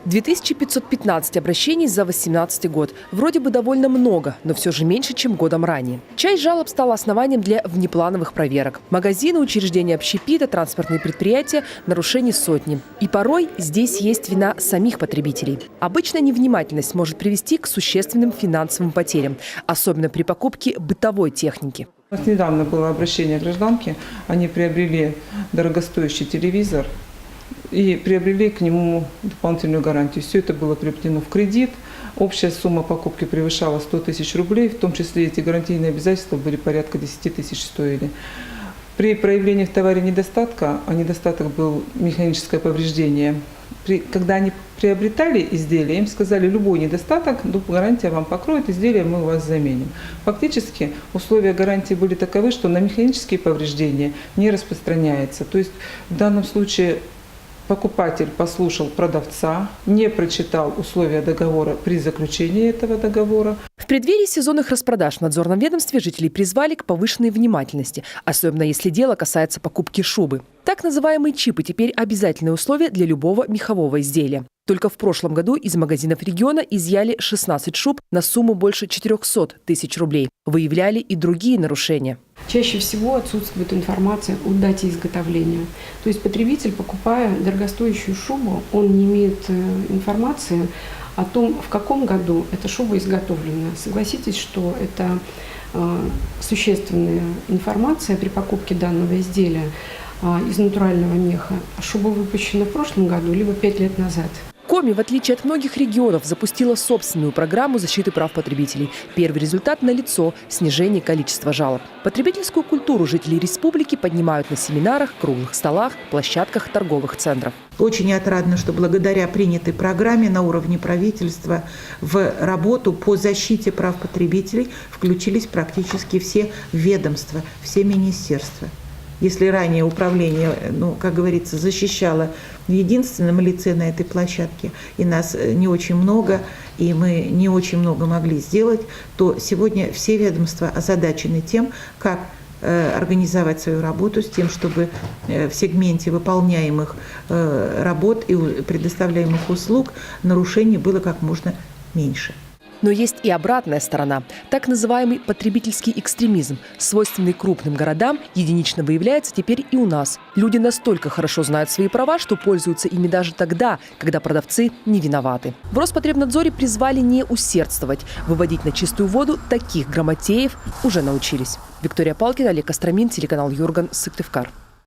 2515 обращений за 2018 год. Вроде бы довольно много, но все же меньше, чем годом ранее. Часть жалоб стала основанием для внеплановых проверок. Магазины, учреждения общепита, транспортные предприятия – нарушений сотни. И порой здесь есть вина самих потребителей. Обычно невнимательность может привести к существенным финансовым потерям, особенно при покупке бытовой техники. У нас недавно было обращение гражданки. Они приобрели дорогостоящий телевизор и приобрели к нему дополнительную гарантию. Все это было приобретено в кредит. Общая сумма покупки превышала 100 тысяч рублей, в том числе эти гарантийные обязательства были порядка 10 тысяч стоили. При проявлении в товаре недостатка, а недостаток был механическое повреждение, когда они приобретали изделие, им сказали, любой недостаток, гарантия вам покроет, изделие мы у вас заменим. Фактически условия гарантии были таковы, что на механические повреждения не распространяется. То есть в данном случае покупатель послушал продавца, не прочитал условия договора при заключении этого договора. В преддверии сезонных распродаж в надзорном ведомстве жителей призвали к повышенной внимательности, особенно если дело касается покупки шубы. Так называемые чипы теперь обязательное условие для любого мехового изделия. Только в прошлом году из магазинов региона изъяли 16 шуб на сумму больше 400 тысяч рублей. Выявляли и другие нарушения. Чаще всего отсутствует информация о дате изготовления. То есть потребитель, покупая дорогостоящую шубу, он не имеет информации о том, в каком году эта шуба изготовлена. Согласитесь, что это существенная информация при покупке данного изделия из натурального меха. Шуба выпущена в прошлом году, либо 5 лет назад. Коми, в отличие от многих регионов, запустила собственную программу защиты прав потребителей. Первый результат налицо – снижение количества жалоб. Потребительскую культуру жителей республики поднимают на семинарах, круглых столах, площадках торговых центров. Очень отрадно, что благодаря принятой программе на уровне правительства в работу по защите прав потребителей включились практически все ведомства, все министерства. Если ранее управление, как говорится, защищало в единственном лице на этой площадке, и нас не очень много, и мы не очень много могли сделать, то сегодня все ведомства озадачены тем, как организовать свою работу с тем, чтобы в сегменте выполняемых работ и предоставляемых услуг нарушений было как можно меньше. Но есть и обратная сторона. Так называемый потребительский экстремизм, свойственный крупным городам, единично выявляется теперь и у нас. Люди настолько хорошо знают свои права, что пользуются ими даже тогда, когда продавцы не виноваты. В Роспотребнадзоре призвали не усердствовать. Выводить на чистую воду таких грамотеев уже научились. Виктория Палкина, Олег Костромин, телеканал Юрган, Сыктывкар.